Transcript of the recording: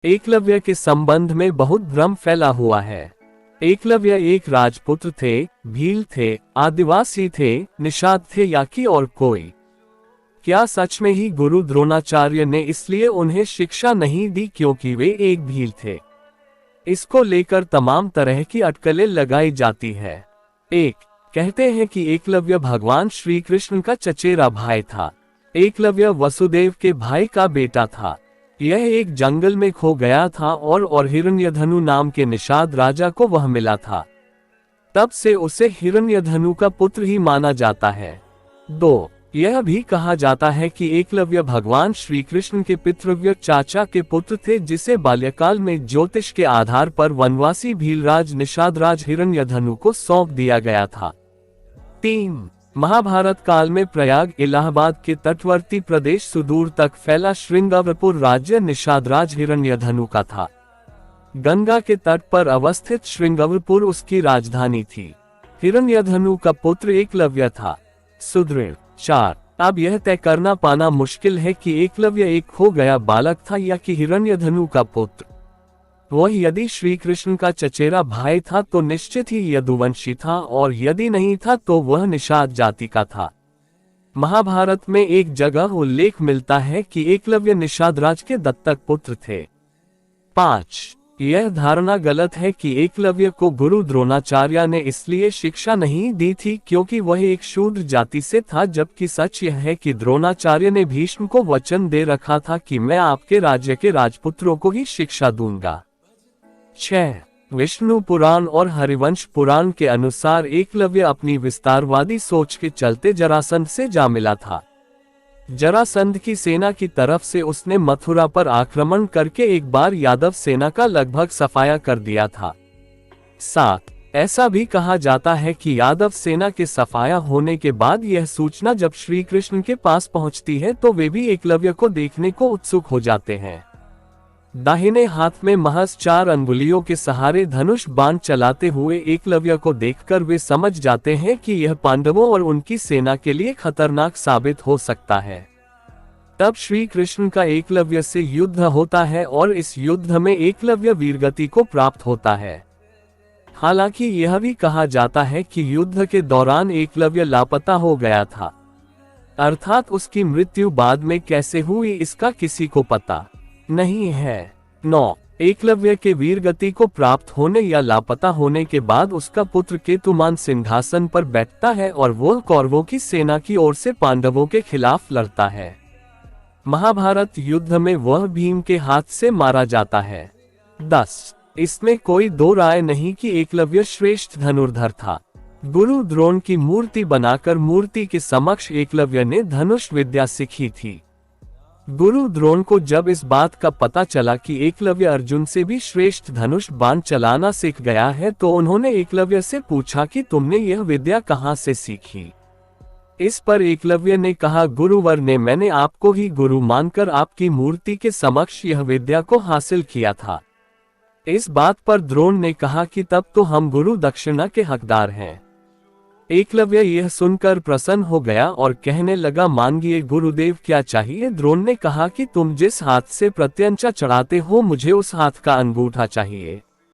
एकलव्य के संबंध में बहुत भ्रम फैला हुआ है। एकलव्य एक राजपुत्र थे, भील थे, आदिवासी थे, निषाद थे या कि और कोई? क्या सच में ही गुरु द्रोणाचार्य ने इसलिए उन्हें शिक्षा नहीं दी क्योंकि वे एक भील थे? इसको लेकर तमाम तरह की अटकलें लगाई जाती है। एक, कहते हैं कि एकलव्य भगवान श्री कृष्ण का चचेरा भाई था। एकलव्य वसुदेव के भाई का बेटा था। यह एक जंगल में खो गया था और हिरण्यधनु नाम के निषाद राजा को वह मिला था। तब से उसे हिरण्यधनु का पुत्र ही माना जाता है। 2, यह भी कहा जाता है कि एकलव्य भगवान श्री कृष्ण के पितृव्य चाचा के पुत्र थे, जिसे बाल्यकाल में ज्योतिष के आधार पर वनवासी भीलराज निषादराज हिरण्यधनु को सौंप दिया गया था। 3, महाभारत काल में प्रयाग इलाहाबाद के तटवर्ती प्रदेश सुदूर तक फैला श्रृंगावरपुर राज्य निषादराज हिरण्यधनु का था। गंगा के तट पर अवस्थित श्रृंगावरपुर उसकी राजधानी थी। हिरण्यधनु का पुत्र एकलव्य था। सुदृढ़। 4, अब यह तय करना पाना मुश्किल है कि एकलव्य एक खो गया बालक था या कि हिरण्यधनु का पुत्र। वह यदि श्री कृष्ण का चचेरा भाई था तो निश्चित ही यदुवंशी था, और यदि नहीं था तो वह निषाद जाति का था। महाभारत में एक जगह उल्लेख मिलता है कि एकलव्य निषादराज के दत्तक पुत्र थे। 5, यह धारणा गलत है कि एकलव्य को गुरु द्रोणाचार्य ने इसलिए शिक्षा नहीं दी थी क्योंकि वह एक शूद्र जाति से था, जबकि सच यह है कि द्रोणाचार्य ने भीष्म को वचन दे रखा था कि मैं आपके राज्य के राजपुत्रों को ही शिक्षा दूंगा। 6, विष्णु पुराण और हरिवंश पुराण के अनुसार एकलव्य अपनी विस्तारवादी सोच के चलते जरासंध से जा मिला था। जरासंध की सेना की तरफ से उसने मथुरा पर आक्रमण करके एक बार यादव सेना का लगभग सफाया कर दिया था। 7, ऐसा भी कहा जाता है कि यादव सेना के सफाया होने के बाद यह सूचना जब श्री कृष्ण के पास पहुंचती है तो वे भी एकलव्य को देखने को उत्सुक हो जाते हैं। दाहिने हाथ में महज 4 अंगुलियों के सहारे धनुष बाण चलाते हुए एकलव्य को देखकर वे समझ जाते हैं कि यह पांडवों और उनकी सेना के लिए खतरनाक साबित हो सकता है। तब श्री कृष्ण का एकलव्य से युद्ध होता है और इस युद्ध में एकलव्य वीरगति को प्राप्त होता है। हालांकि यह भी कहा जाता है कि युद्ध के दौरान एकलव्य लापता हो गया था, अर्थात उसकी मृत्यु बाद में कैसे हुई इसका किसी को पता नहीं है। 9, एकलव्य के वीरगति को प्राप्त होने या लापता होने के बाद उसका पुत्र केतुमान सिंहासन पर बैठता है और वो कौरवों की सेना की ओर से पांडवों के खिलाफ लड़ता है। महाभारत युद्ध में वह भीम के हाथ से मारा जाता है। 10, इसमें कोई दो राय नहीं कि एकलव्य श्रेष्ठ धनुर्धर था। गुरु द्रोण की मूर्ति बनाकर मूर्ति के समक्ष एकलव्य ने धनुष विद्या सीखी थी। गुरु द्रोण को जब इस बात का पता चला कि एकलव्य अर्जुन से भी श्रेष्ठ धनुष बाण चलाना सीख गया है तो उन्होंने एकलव्य से पूछा कि तुमने यह विद्या कहाँ से सीखी। इस पर एकलव्य ने कहा, गुरुवर ने मैंने आपको ही गुरु मानकर आपकी मूर्ति के समक्ष यह विद्या को हासिल किया था। इस बात पर द्रोण ने कहा कि तब तो हम गुरु दक्षिणा के हकदार हैं। एकलव्य यह सुनकर प्रसन्न हो गया और कहने लगा, मांगिए गुरुदेव क्या चाहिए। द्रोण ने कहा कि तुम जिस हाथ से प्रत्यंचा चढ़ाते हो मुझे उस हाथ का अंगूठा चाहिए।